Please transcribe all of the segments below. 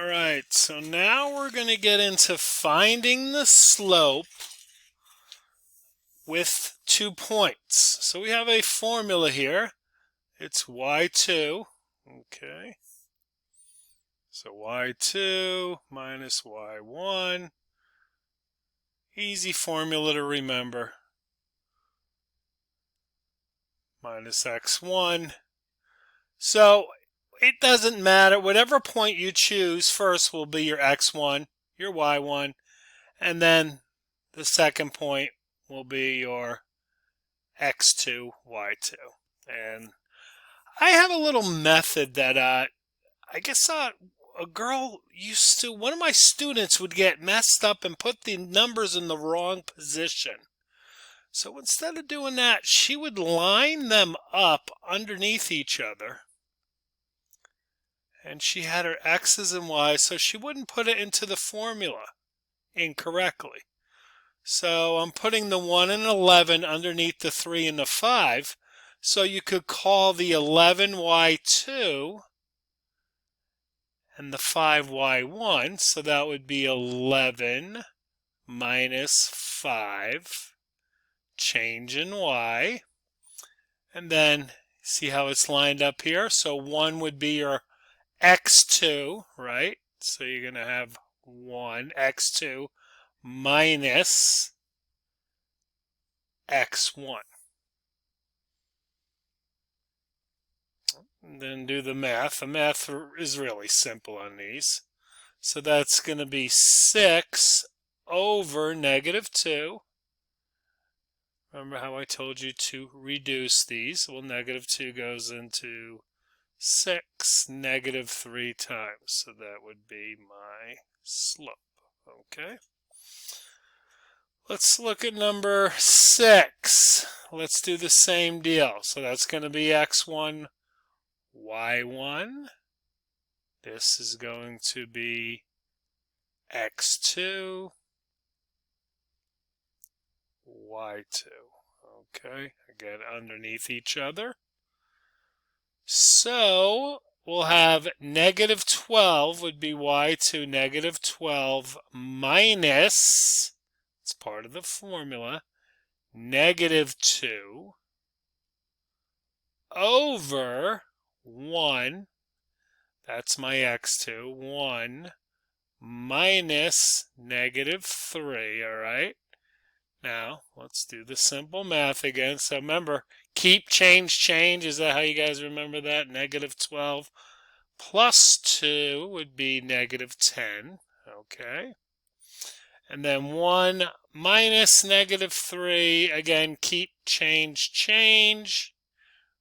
All right, so now we're going to get into finding the slope with 2 points. So we have a formula here. It's y2, okay? So y2 minus y1. Easy formula to remember. Minus x1. So it doesn't matter. Whatever point you choose first will be your x1, your y1, and then the second point will be your x2, y2. And I have a little method that I guess a girl used to, one of my students would get messed up and put the numbers in the wrong position. So instead of doing that, she would line them up underneath each other. And she had her x's and y's, so she wouldn't put it into the formula incorrectly. So I'm putting the 1 and 11 underneath the 3 and the 5. So you could call the 11y2 and the 5y1. So that would be 11 minus 5, change in y. And then see how it's lined up here? So 1 would be your x2, right? So you're going to have 1 x2 minus x1. And then do the math. The math is really simple on these. So that's going to be 6 over negative 2. Remember how I told you to reduce these? Well, negative 2 goes into 6, negative 3 times. So that would be my slope. Okay. Let's look at number 6. Let's do the same deal. So that's going to be x1, y1. This is going to be x2, y2. Okay, again, underneath each other. So we'll have negative 12 would be y2, negative 12 minus, it's part of the formula, negative 2 over 1, that's my x2, 1 minus negative 3, all right? Now, let's do the simple math again. So remember, keep, change. Is that how you guys remember that? Negative 12 plus 2 would be negative 10, okay? And then 1 minus negative 3, again, keep, change,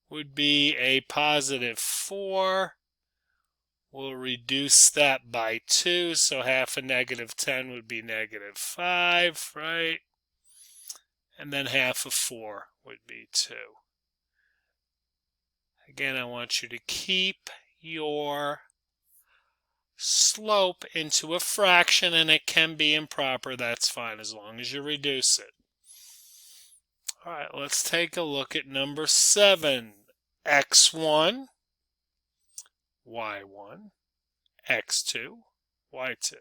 would be a positive 4. We'll reduce that by 2, so half of negative 10 would be negative 5, right? And then half of 4 would be 2. Again, I want you to keep your slope into a fraction, and it can be improper. That's fine as long as you reduce it. All right, let's take a look at number 7. x1, y1, x2, y2.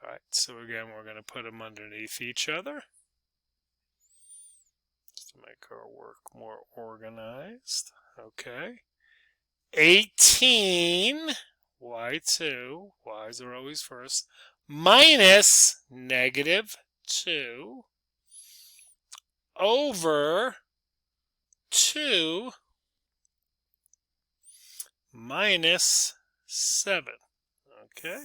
All right, so again, we're going to put them underneath each other just to make our work more organized. Okay. 18, y2, y's are always first, minus negative 2 over 2 minus 7. Okay.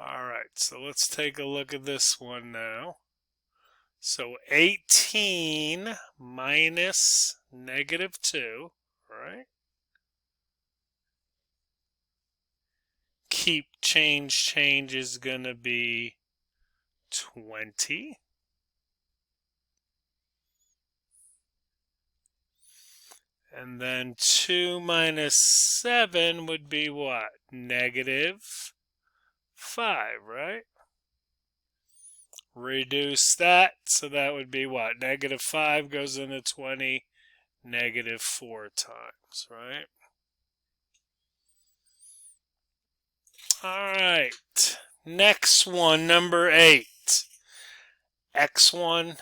All right, so let's take a look at this one now. So 18 minus negative 2, right? Keep, change is going to be 20. And then 2 minus 7 would be what? Negative 5, right? Reduce that, so that would be what? Negative 5 goes into 20, negative 4 times, right? All right, next one, number 8. x1,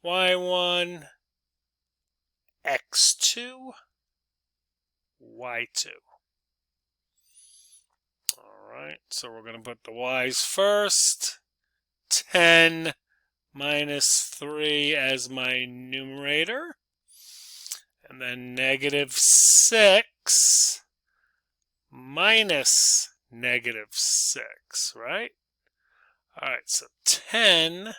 y1, x2, y2. All right, so we're going to put the y's first. 10 minus 3 as my numerator. And then negative 6 minus negative 6, right? All right, so 10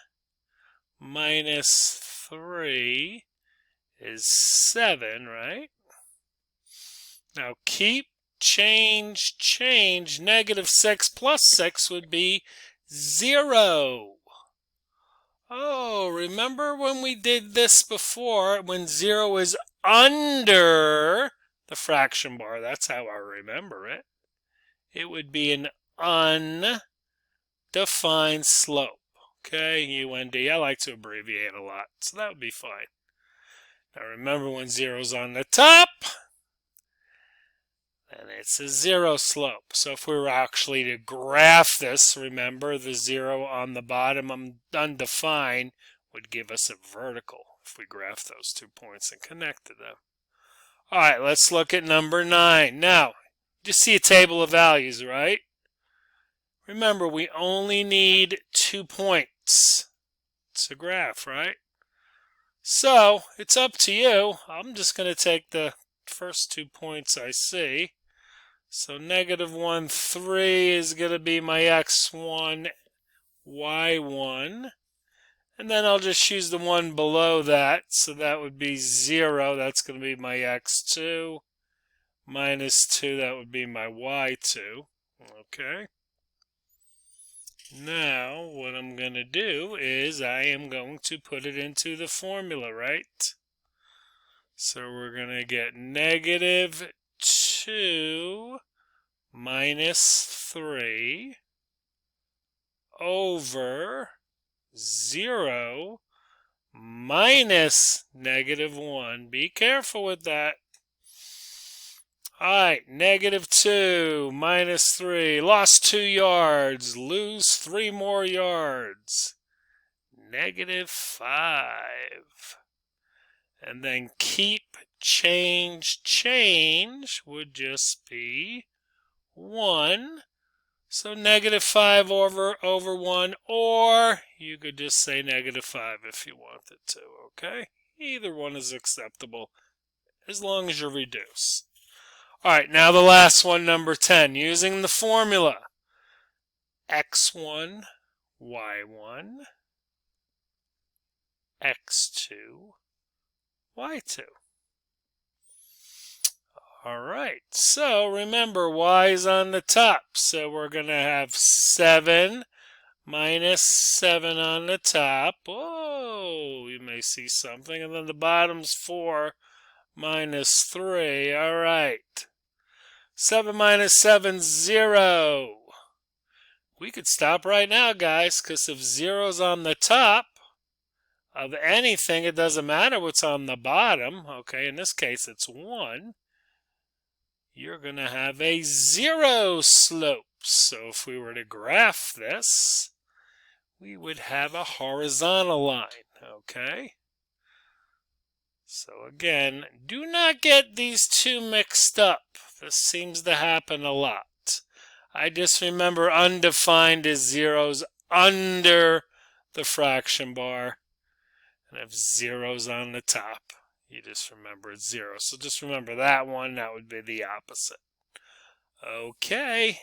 minus 3 is 7, right? Now keep, change. Negative 6 plus 6 would be 0. Oh, remember when we did this before, when 0 is under the fraction bar? That's how I remember it. It would be an undefined slope. Okay, UND. I like to abbreviate a lot, so that would be fine. Now remember, when 0 is on the top, then it's a 0 slope. So if we were actually to graph this, remember the 0 on the bottom undefined would give us a vertical if we graph those 2 points and connected them. All right, let's look at number 9. Now, you see a table of values, right? Remember, we only need 2 points to graph, right? So it's up to you. I'm just going to take the first 2 points I see. So negative 1, 3 is going to be my x1, y1. And then I'll just choose the one below that. So that would be 0. That's going to be my x2. Minus 2, that would be my y2. Okay. Now, what I'm going to do is I am going to put it into the formula, right? So we're going to get negative 2 minus 3 over 0 minus negative 1. Be careful with that. All right, negative 2 minus 3. Lost 2 yards. Lose 3 more yards. Negative 5. And then keep, change would just be 1. So negative 5 over 1, or you could just say negative 5 if you wanted to, okay? Either one is acceptable as long as you reduce. All right, now the last one, number 10, using the formula. x1, y1, x2, y2. All right, so remember, y is on the top, so we're going to have 7 minus 7 on the top. Oh, you may see something, and then the bottom's 4 minus 3. All right. 7 minus 7, 0. We could stop right now, guys, because if 0's on the top of anything, it doesn't matter what's on the bottom. Okay, in this case, it's 1. You're going to have a 0 slope. So if we were to graph this, we would have a horizontal line. Okay? So again, do not get these two mixed up. This seems to happen a lot. I just remember undefined is 0's under the fraction bar. And if 0's on the top, you just remember it's 0. So just remember that one. That would be the opposite. Okay.